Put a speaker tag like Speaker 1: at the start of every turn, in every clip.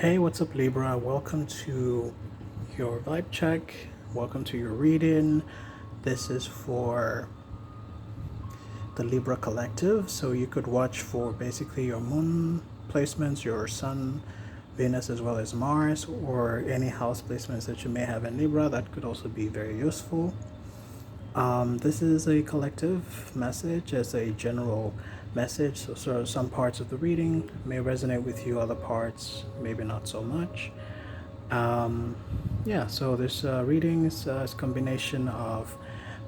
Speaker 1: Hey, what's up, Libra? Welcome to your vibe check. Welcome to your reading. This is for the Libra collective. So you could watch for basically your moon placements, your sun, Venus, as well as Mars, or any house placements that you may have in Libra. That could also be very useful. This is a collective message as a general message. So some parts of the reading may resonate with you, other parts maybe not so much. Yeah, so this reading is a combination of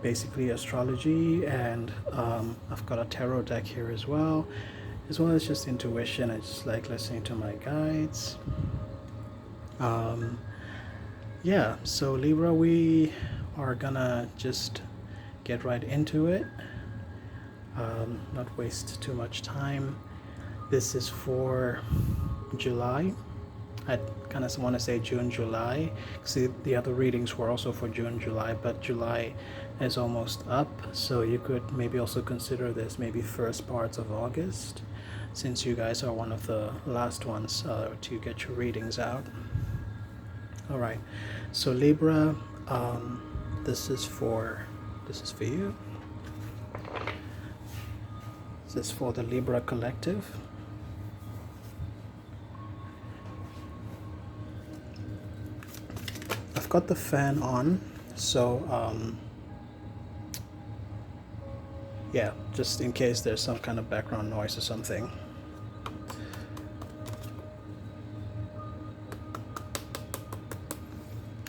Speaker 1: basically astrology and I've got a tarot deck here as well as just intuition. I just like listening to my guides. Yeah, so Libra, we are gonna just get right into it, not waste too much time. This is for July. I kind of want to say June, July. See, the other readings were also for June, July, but July is almost up, so you could maybe also consider this maybe first parts of August, since you guys are one of the last ones to get your readings out. All right, so Libra, this is for you. This is for the Libra collective. I've got the fan on, so yeah, just in case there's some kind of background noise or something.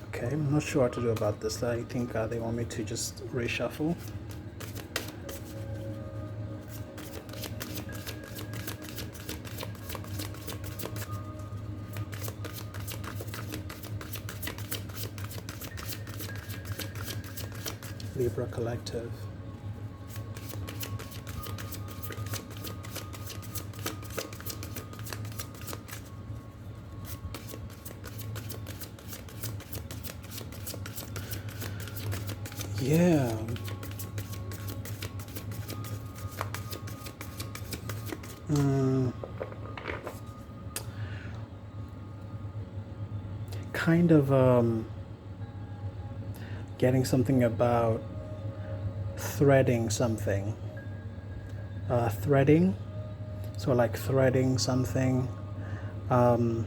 Speaker 1: Okay, I'm not sure what to do about this. I think they want me to just reshuffle. Libra collective. Yeah. Kind of getting something about threading something. Threading. So like threading something. I'm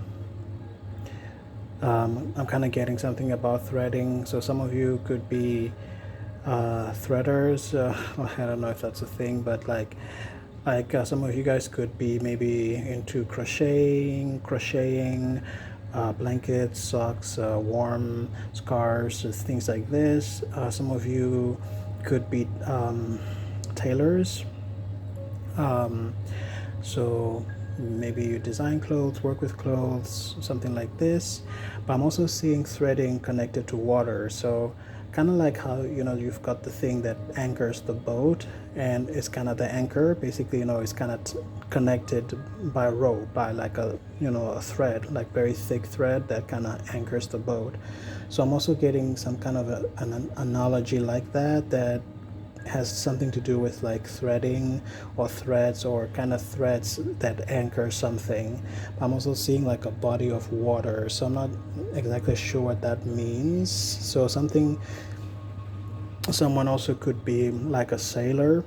Speaker 1: kind of getting something about threading. So some of you could be threaders. I don't know if that's a thing, but like some of you guys could be maybe into crocheting, blankets, socks, warm scarves, things like this. Some of you could be tailors. So maybe you design clothes, work with clothes, something like this. But I'm also seeing threading connected to water. So kind of like how you've got the thing that anchors the boat, and it's kind of the anchor basically, it's kind of connected by rope, by like a thread, like very thick thread that kind of anchors the boat. So I'm also getting some kind of an analogy like that has something to do with like threading or threads, or kind of threads that anchor something. I'm also seeing like a body of water, so I'm not exactly sure what that means. So someone also could be like a sailor,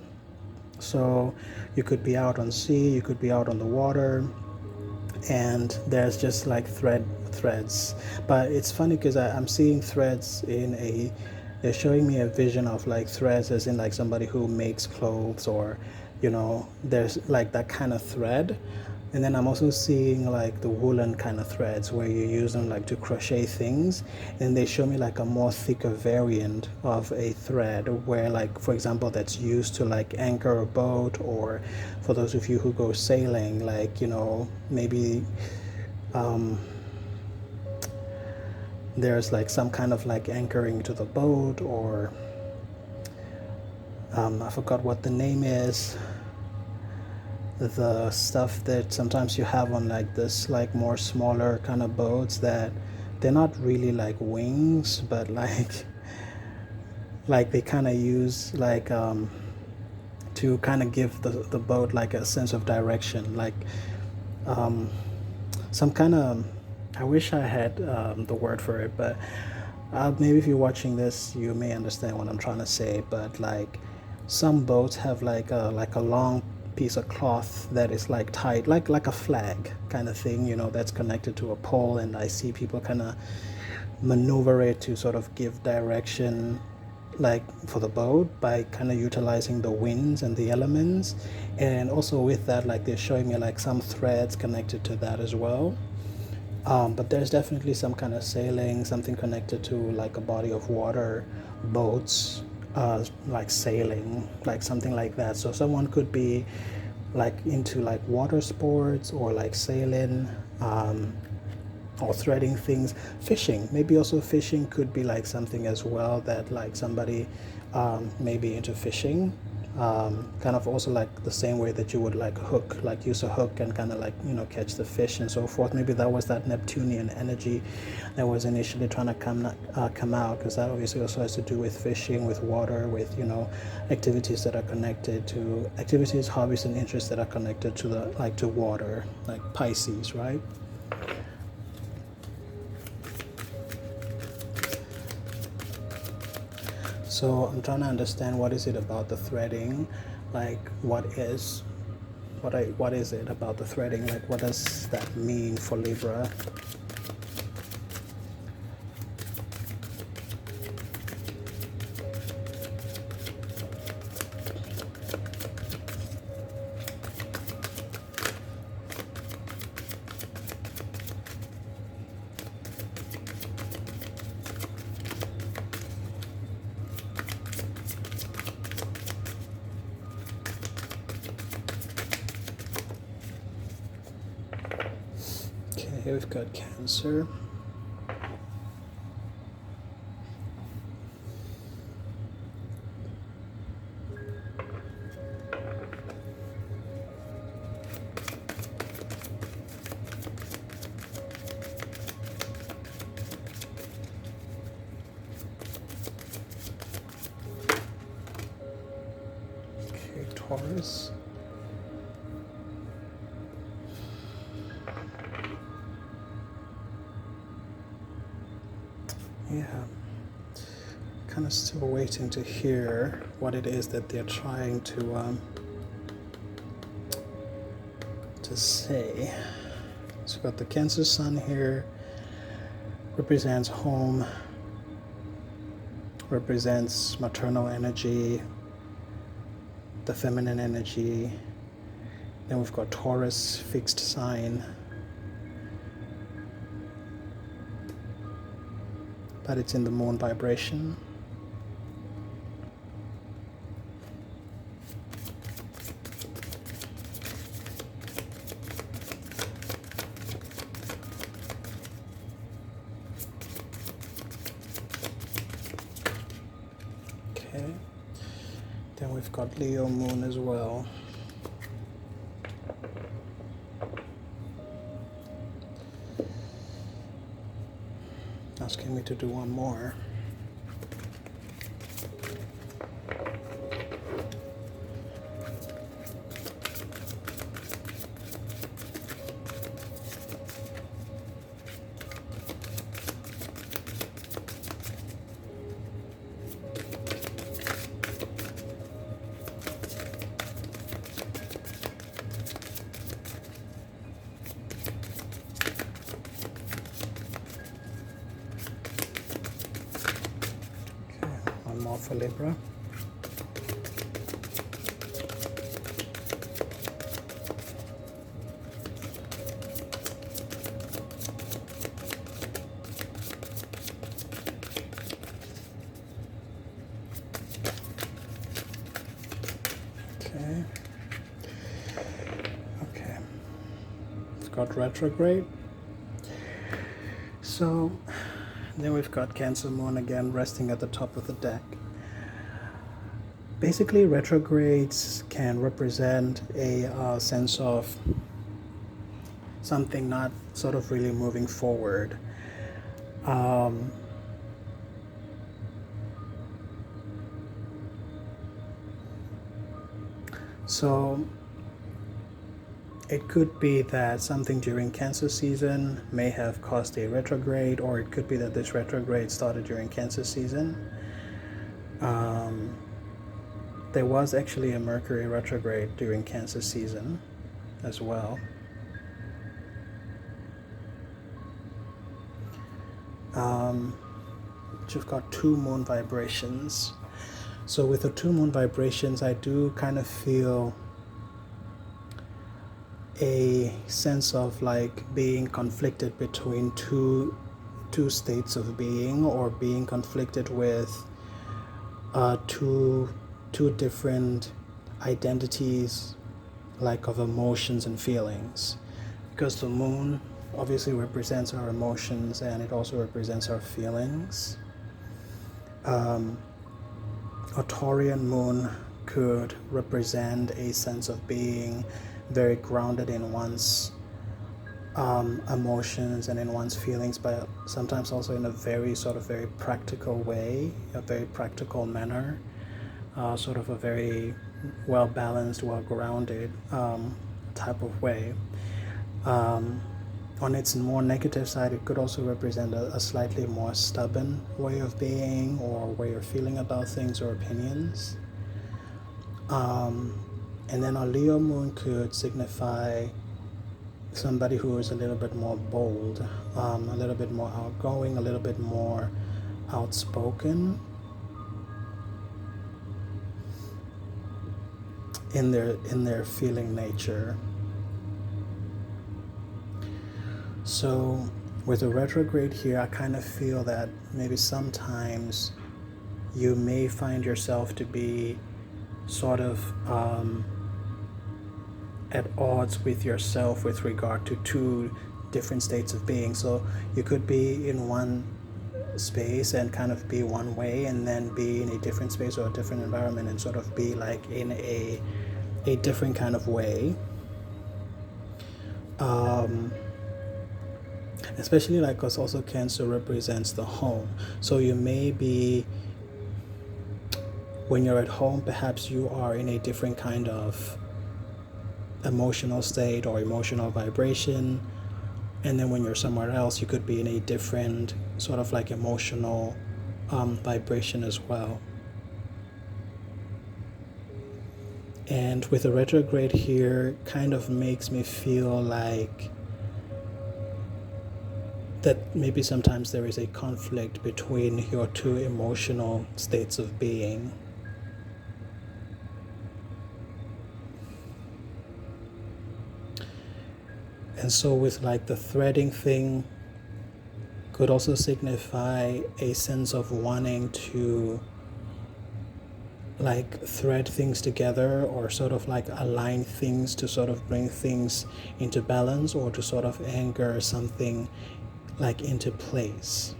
Speaker 1: so you could be out on sea, you could be out on the water, and there's just like threads. But it's funny because I'm seeing threads they're showing me a vision of like threads as in like somebody who makes clothes, or there's like that kind of thread. And then I'm also seeing like the woolen kind of threads where you use them like to crochet things, and they show me like a more thicker variant of a thread where, like, for example, that's used to like anchor a boat, or for those of you who go sailing, like maybe there's like some kind of like anchoring to the boat, or I forgot what the name is, the stuff that sometimes you have on like this like more smaller kind of boats, that they're not really like wings, but like they kind of use like to kind of give the boat like a sense of direction, like some kind of I wish I had the word for it, but maybe if you're watching this, you may understand what I'm trying to say. But like, some boats have like a long piece of cloth that is like tied like a flag kind of thing, you know, that's connected to a pole, and I see people kind of maneuver it to sort of give direction, like for the boat, by kind of utilizing the winds and the elements. And also with that, like they're showing me like some threads connected to that as well. But there's definitely some kind of sailing, something connected to like a body of water, boats, like sailing, like something like that. So someone could be like into like water sports or like sailing, or threading things. Fishing, maybe also fishing could be like something as well, that like somebody may be into fishing, kind of also like the same way that you would like hook, like use a hook and kind of like, you know, catch the fish and so forth. Maybe that was that Neptunian energy that was initially trying to come out, because that obviously also has to do with fishing, with water, with, you know, activities that are connected to activities, hobbies, and interests that are connected to the like to water, like Pisces, right? So I'm trying to understand, what is it about the threading, like what is it about the threading, like what does that mean for Libra? Okay, here we've got Cancer. Okay, Taurus. Yeah, kind of still waiting to hear what it is that they're trying to say. So we've got the Cancer Sun here, represents home, represents maternal energy, the feminine energy. Then we've got Taurus, fixed sign, but it's in the moon vibration. Okay, then we've got Leo moon as well. Asking me to do one more. One more for Libra. Okay. Okay. It's got retrograde. So then we've got Cancer moon again resting at the top of the deck. Basically, retrogrades can represent a sense of something not sort of really moving forward. So It could be that something during Cancer season may have caused a retrograde, or it could be that this retrograde started during Cancer season. There was actually a Mercury retrograde during Cancer season as well. You've got 2 moon vibrations. So with the 2 moon vibrations, I do kind of feel a sense of like being conflicted between two states of being, or being conflicted with two different identities, like of emotions and feelings, because the moon obviously represents our emotions and it also represents our feelings. A Taurian moon could represent a sense of being very grounded in one's emotions and in one's feelings, but sometimes also in a very practical way, a very practical manner, sort of a very well balanced, well grounded type of way. On its more negative side, it could also represent a slightly more stubborn way of being, or way of feeling about things or opinions. And then a Leo moon could signify somebody who is a little bit more bold, a little bit more outgoing, a little bit more outspoken in their feeling nature. So with a retrograde here, I kind of feel that maybe sometimes you may find yourself to be sort of at odds with yourself with regard to 2 different states of being. So you could be in one space and kind of be one way, and then be in a different space or a different environment and sort of be like in a different kind of way. Especially like, because also Cancer represents the home. So you may be, when you're at home, perhaps you are in a different kind of emotional state or emotional vibration, and then when you're somewhere else, you could be in a different sort of like emotional vibration as well. And with a retrograde here, kind of makes me feel like that maybe sometimes there is a conflict between your 2 emotional states of being. And so with like the threading thing, could also signify a sense of wanting to like thread things together, or sort of like align things to sort of bring things into balance, or to sort of anchor something like into place.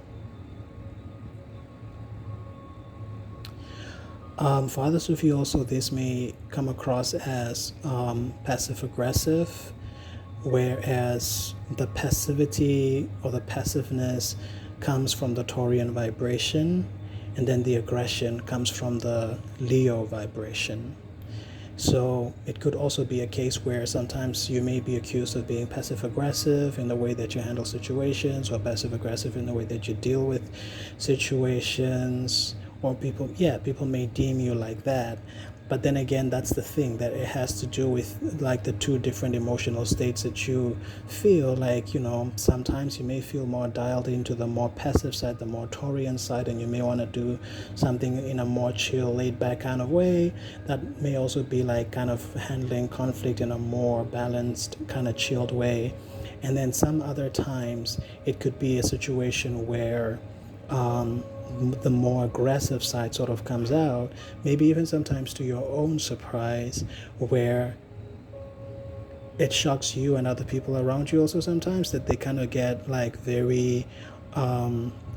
Speaker 1: For others of you also, this may come across as passive aggressive, whereas the passivity or the passiveness comes from the Taurian vibration, and then the aggression comes from the Leo vibration. So it could also be a case where sometimes you may be accused of being passive aggressive in the way that you handle situations, or passive aggressive in the way that you deal with situations, or people may deem you like that. But then again, that's the thing, that it has to do with like the 2 different emotional states that you feel. Like, sometimes you may feel more dialed into the more passive side, the more Taurian side, and you may want to do something in a more chill, laid back kind of way. That may also be like kind of handling conflict in a more balanced, kind of chilled way. And then some other times it could be a situation where the more aggressive side sort of comes out, maybe even sometimes to your own surprise, where it shocks you and other people around you also sometimes, that they kind of get like very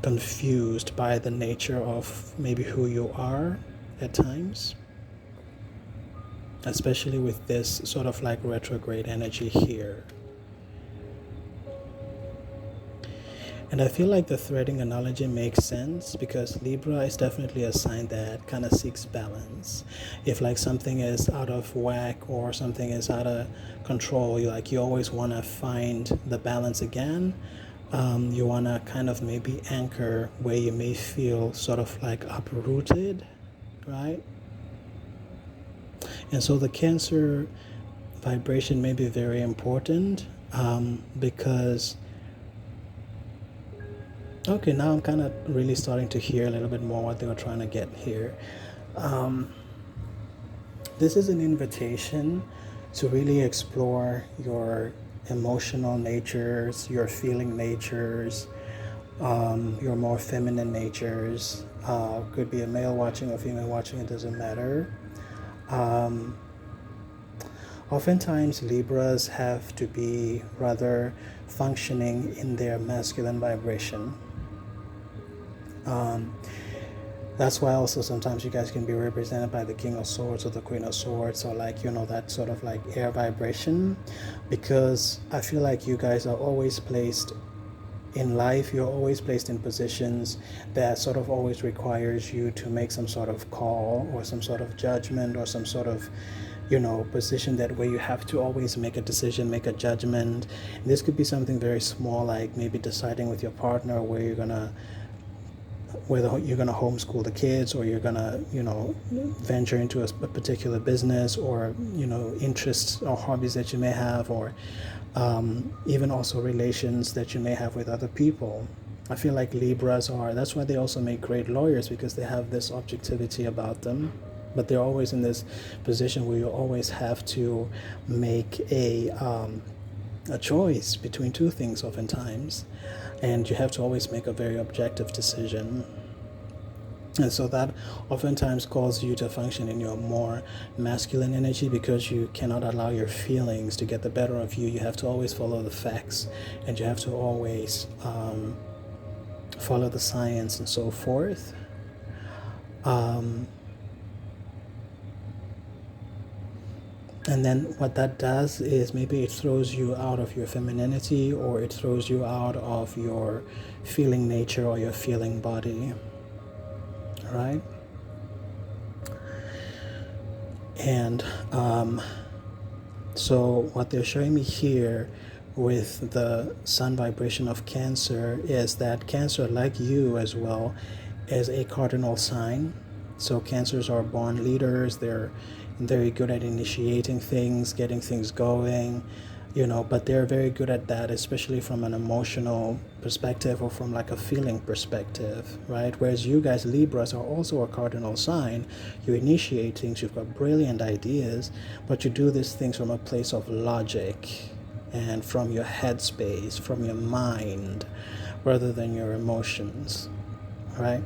Speaker 1: confused by the nature of maybe who you are at times, especially with this sort of like retrograde energy here. And I feel like the threading analogy makes sense because Libra is definitely a sign that kind of seeks balance. If like something is out of whack or something is out of control, you always want to find the balance again. You want to kind of maybe anchor where you may feel sort of like uprooted, right? And so the Cancer vibration may be very important because okay, now I'm kind of really starting to hear a little bit more what they were trying to get here. This is an invitation to really explore your emotional natures, your feeling natures, your more feminine natures. Could be a male watching or female watching, it doesn't matter. Oftentimes, Libras have to be rather functioning in their masculine vibration. That's why also sometimes you guys can be represented by the King of Swords or the Queen of Swords, or like, that sort of like air vibration, because I feel like you guys are always placed in life, you're always placed in positions that sort of always requires you to make some sort of call or some sort of judgment or some sort of position that where you have to always make a decision, make a judgment. And this could be something very small, like maybe deciding with your partner whether you're gonna homeschool the kids, or you're gonna venture into a particular business, or interests or hobbies that you may have, or even also relations that you may have with other people. I feel like Libras that's why they also make great lawyers, because they have this objectivity about them. But they're always in this position where you always have to make a choice between two things oftentimes, and you have to always make a very objective decision. And so that oftentimes calls you to function in your more masculine energy, because you cannot allow your feelings to get the better of you. You have to always follow the facts, and you have to always follow the science and so forth. And then what that does is maybe it throws you out of your femininity, or it throws you out of your feeling nature or your feeling body, right? And so what they're showing me here with the sun vibration of Cancer is that Cancer, like you as well, is a cardinal sign. So Cancers are born leaders. They're very good at initiating things, getting things going, but they're very good at that, especially from an emotional perspective or from like a feeling perspective, right? Whereas you guys, Libras, are also a cardinal sign. You initiate things, you've got brilliant ideas, but you do these things from a place of logic and from your headspace, from your mind, rather than your emotions, right?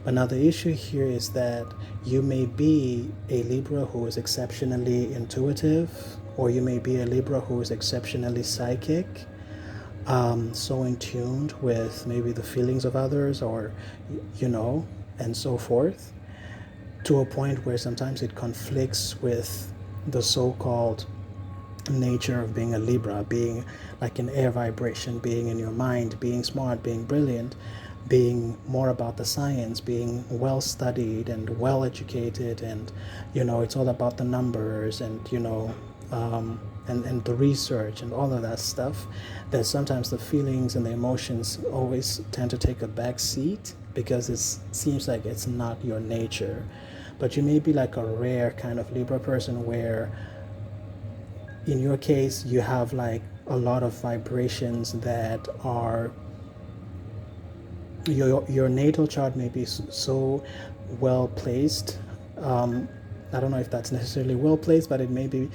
Speaker 1: But now the issue here is that you may be a Libra who is exceptionally intuitive, or you may be a Libra who is exceptionally psychic, so in tuned with maybe the feelings of others, or, and so forth, to a point where sometimes it conflicts with the so-called nature of being a Libra, being like an air vibration, being in your mind, being smart, being brilliant, being more about the science, being well studied and well educated, and it's all about the numbers, and and the research and all of that stuff, that sometimes the feelings and the emotions always tend to take a back seat, because it seems like it's not your nature. But you may be like a rare kind of Libra person, where in your case you have like a lot of vibrations that are your natal chart may be so well placed. I don't know if that's necessarily well placed, but it may be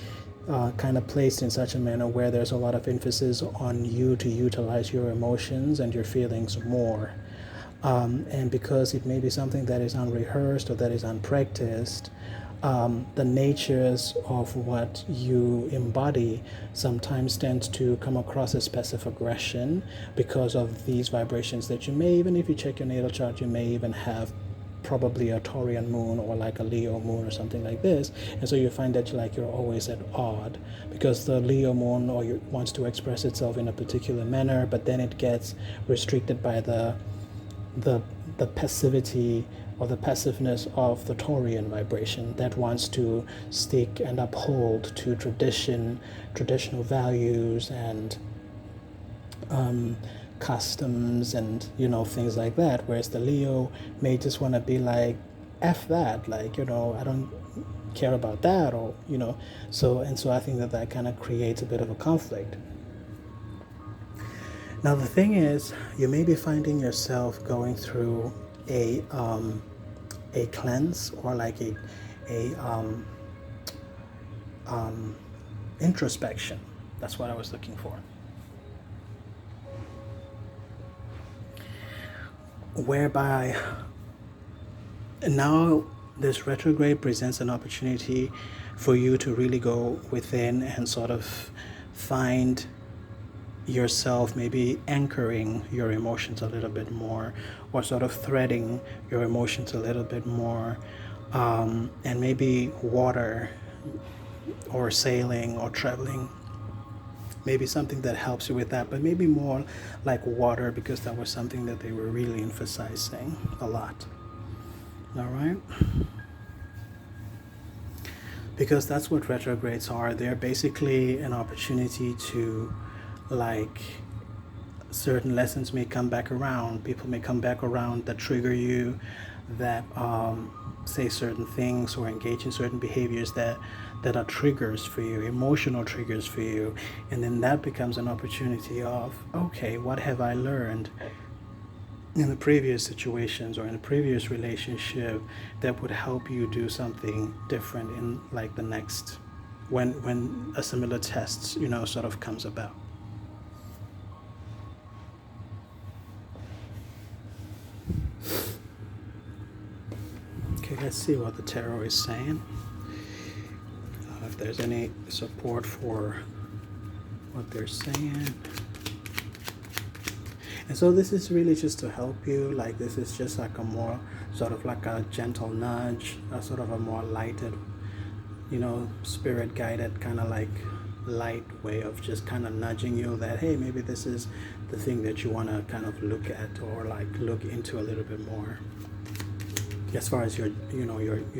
Speaker 1: kind of placed in such a manner where there's a lot of emphasis on you to utilize your emotions and your feelings more. And because it may be something that is unrehearsed or that is unpracticed, the natures of what you embody sometimes tends to come across as passive aggression, because of these vibrations that you may, even if you check your natal chart, you may even have probably a Taurian moon or like a Leo moon or something like this, and so you find that you're always at odd because the Leo moon wants to express itself in a particular manner, but then it gets restricted by the passivity or the passiveness of the Taurian vibration that wants to stick and uphold to traditional values and customs and things like that, whereas the Leo may just want to be like, F that, like, I don't care about that, or so I think that kind of creates a bit of a conflict. Now the thing is, you may be finding yourself going through a cleanse or like a introspection. That's what I was looking for. Whereby now this retrograde presents an opportunity for you to really go within and sort of find yourself, maybe anchoring your emotions a little bit more, or sort of threading your emotions a little bit more, and maybe water or sailing or traveling, maybe something that helps you with that, but maybe more like water, because that was something that they were really emphasizing a lot. All right? Because that's what retrogrades are. They're basically an opportunity to, like, certain lessons may come back around, people may come back around that trigger you, that say certain things or engage in certain behaviors that are triggers for you, emotional triggers for you, and then that becomes an opportunity of, okay, what have I learned in the previous situations or in the previous relationship that would help you do something different in like the next, when a similar test sort of comes about. Okay, let's see what the tarot is saying. If there's any support for what they're saying. And so this is really just to help you. Like, this is just like a more sort of like a gentle nudge, a sort of a more lighted, spirit guided kind of like light way of just kind of nudging you that, hey, maybe this is the thing that you want to kind of look at or like look into a little bit more as far as your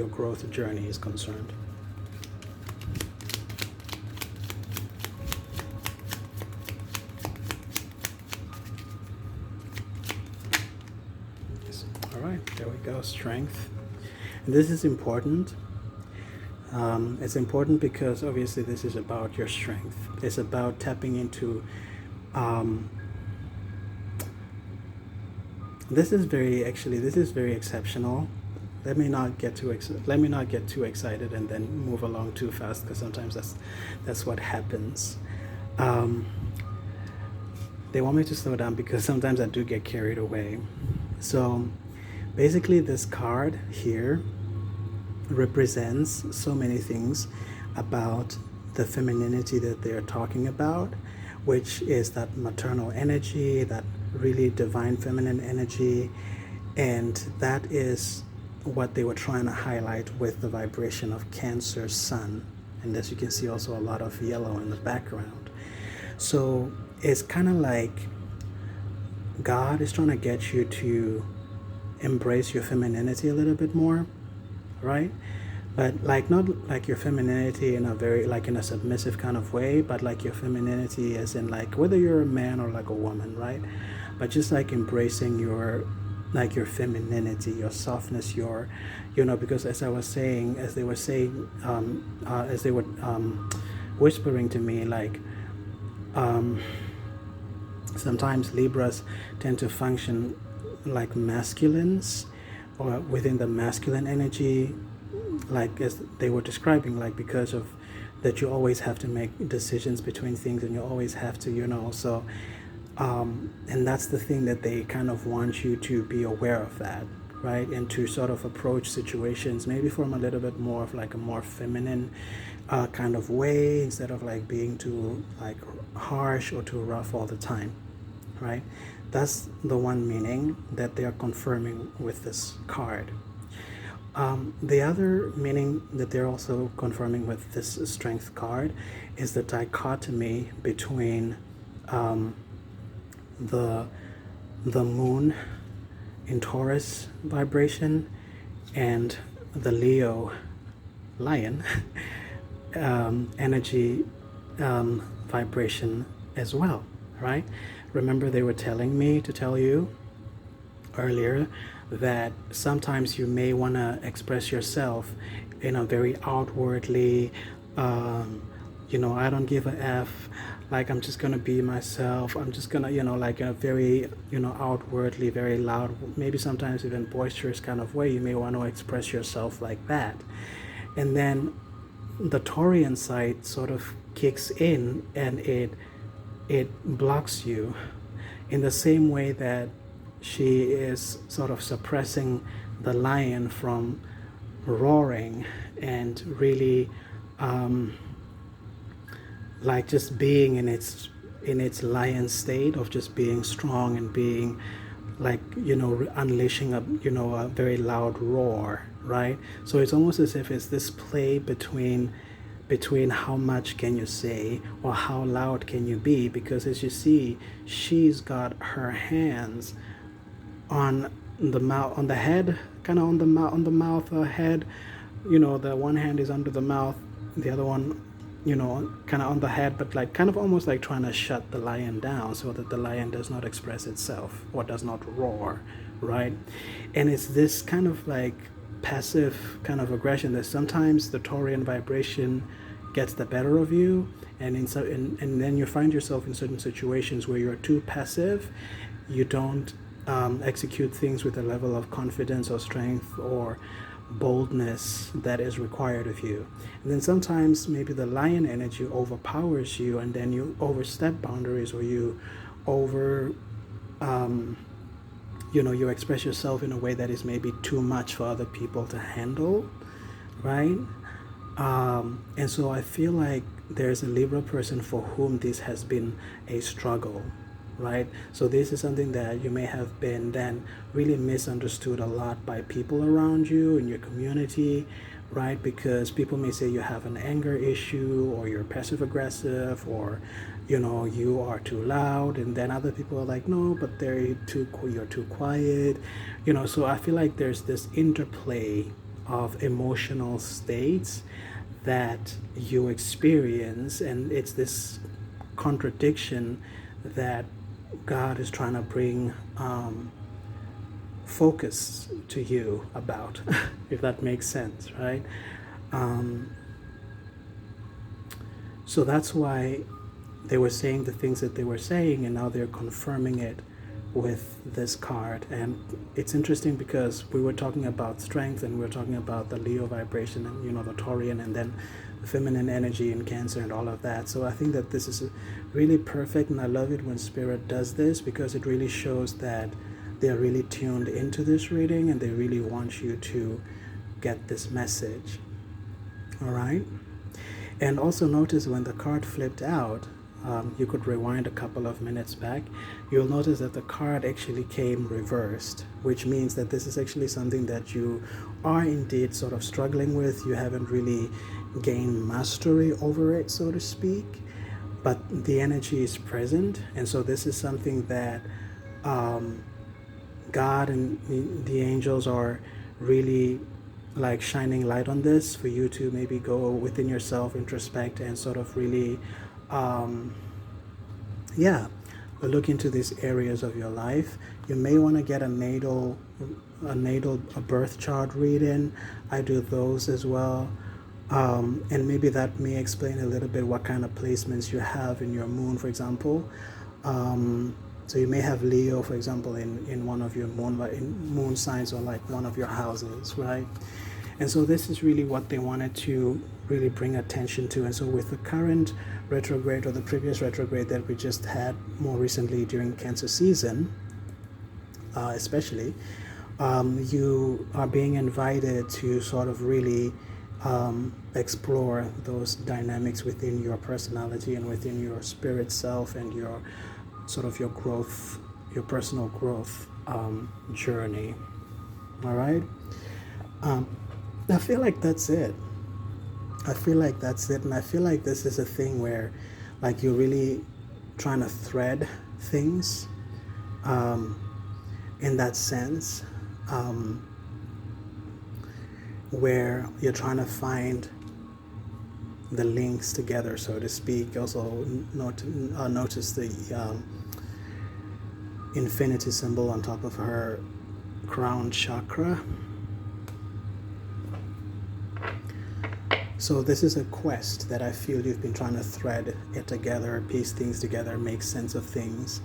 Speaker 1: growth journey is concerned. All right, there we go, strength. And this is important. It's important because obviously this is about your strength. It's about tapping into this is very exceptional. Let me not get too excited and then move along too fast, because sometimes that's what happens. They want me to slow down because sometimes I do get carried away. So basically this card here represents so many things about the femininity that they're talking about, which is that maternal energy, that really divine feminine energy, and that is what they were trying to highlight with the vibration of Cancer Sun. And as you can see, also a lot of yellow in the background. So it's kind of like God is trying to get you to embrace your femininity a little bit more, right? But like, not like your femininity in a very, like in a submissive kind of way, but like your femininity as in like whether you're a man or like a woman, right? But just like embracing your, like your femininity, your softness, your, because as I was saying, as they were saying, as they were whispering to me, like sometimes Libras tend to function like masculines, or within the masculine energy, like as they were describing, like because of that you always have to make decisions between things and you always have to, so and that's the thing that they kind of want you to be aware of that, right? And to sort of approach situations maybe from a little bit more of like a more feminine kind of way, instead of like being too like harsh or too rough all the time, right? That's the one meaning that they are confirming with this card, The other meaning that they're also confirming with this strength card is the dichotomy between the moon in Taurus vibration and the Leo lion energy vibration as well, right? Remember, they were telling me to tell you earlier that sometimes you may want to express yourself in a very outwardly, I don't give a F, like I'm just gonna be myself, I'm just gonna, like in a very, outwardly, very loud, maybe sometimes even boisterous kind of way. You may want to express yourself like that. And then the Taurian side sort of kicks in, and it blocks you in the same way that she is sort of suppressing the lion from roaring and really like just being in its lion state of just being strong and being like, unleashing a very loud roar, right? So it's almost as if it's this play between how much can you say or how loud can you be, because as you see, she's got her hands on the mouth, on the head, kind of on the mouth, head. The one hand is under the mouth, the other one, kind of on the head, but like kind of almost like trying to shut the lion down so that the lion does not express itself or does not roar, right? And it's this kind of like passive kind of aggression that sometimes the Taurian vibration gets the better of you, and and then you find yourself in certain situations where you're too passive. You don't execute things with a level of confidence or strength or boldness that is required of you. And then sometimes maybe the lion energy overpowers you, and then you overstep boundaries, or you you express yourself in a way that is maybe too much for other people to handle, right? And so I feel like there's a Libra person for whom this has been a struggle, right? So this is something that you may have been then really misunderstood a lot by people around you in your community, right? Because people may say you have an anger issue, or you're passive aggressive, or you are too loud, and then other people are like, no, but you're too quiet, so I feel like there's this interplay of emotional states that you experience, and it's this contradiction that God is trying to bring focus to you about, if that makes sense, right? So that's why they were saying the things that they were saying, and now they're confirming it with this card. And it's interesting because we were talking about strength, and we were talking about the Leo vibration, and the Taurian, and then the feminine energy in Cancer and all of that. So I think that this is really perfect, and I love it when Spirit does this, because it really shows that they're really tuned into this reading, and they really want you to get this message. All right? And also notice when the card flipped out, you could rewind a couple of minutes back, you'll notice that the card actually came reversed, which means that this is actually something that you are indeed sort of struggling with. You haven't really gained mastery over it, so to speak, but the energy is present. And so this is something that God and the angels are really like shining light on this for you to maybe go within yourself, introspect, and sort of really look into these areas of your life. You may want to get a birth chart reading. I do those as well, and maybe that may explain a little bit what kind of placements you have in your moon, for example. So you may have Leo, for example, in one of your moon signs, or like one of your houses, right? And so this is really what they wanted to really bring attention to. And so with the current retrograde, or the previous retrograde that we just had more recently during Cancer season, especially, you are being invited to sort of really explore those dynamics within your personality and within your spirit self, and your sort of your personal growth journey. All right. I feel like that's it. I feel like that's it. And I feel like this is a thing where, like, you're really trying to thread things in that sense, where you're trying to find the links together, so to speak. Also, notice the infinity symbol on top of her crown chakra. So this is a quest that I feel you've been trying to thread it together, piece things together, make sense of things.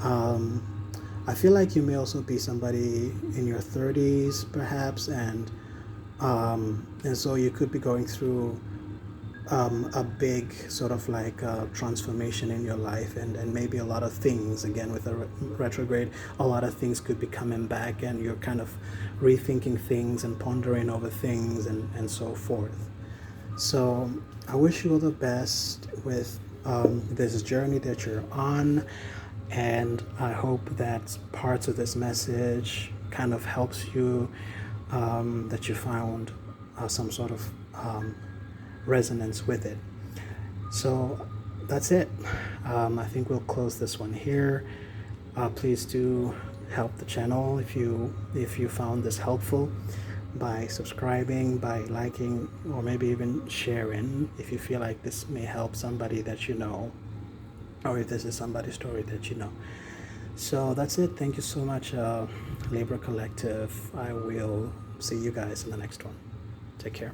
Speaker 1: I feel like you may also be somebody in your 30s, perhaps, and so you could be going through a big sort of like transformation in your life, and maybe a lot of things, again with a retrograde, a lot of things could be coming back, and you're kind of rethinking things and pondering over things and so forth. So I wish you all the best with this journey that you're on, and I hope that parts of this message kind of helps you, that you found some sort of resonance with it. So that's it. I think we'll close this one here. Please do help the channel if you found this helpful, by subscribing, by liking, or maybe even sharing if you feel like this may help somebody that you know, or if this is somebody's story that you know. So that's it. Thank you so much, Libra Collective. I will see you guys in the next one. Take care.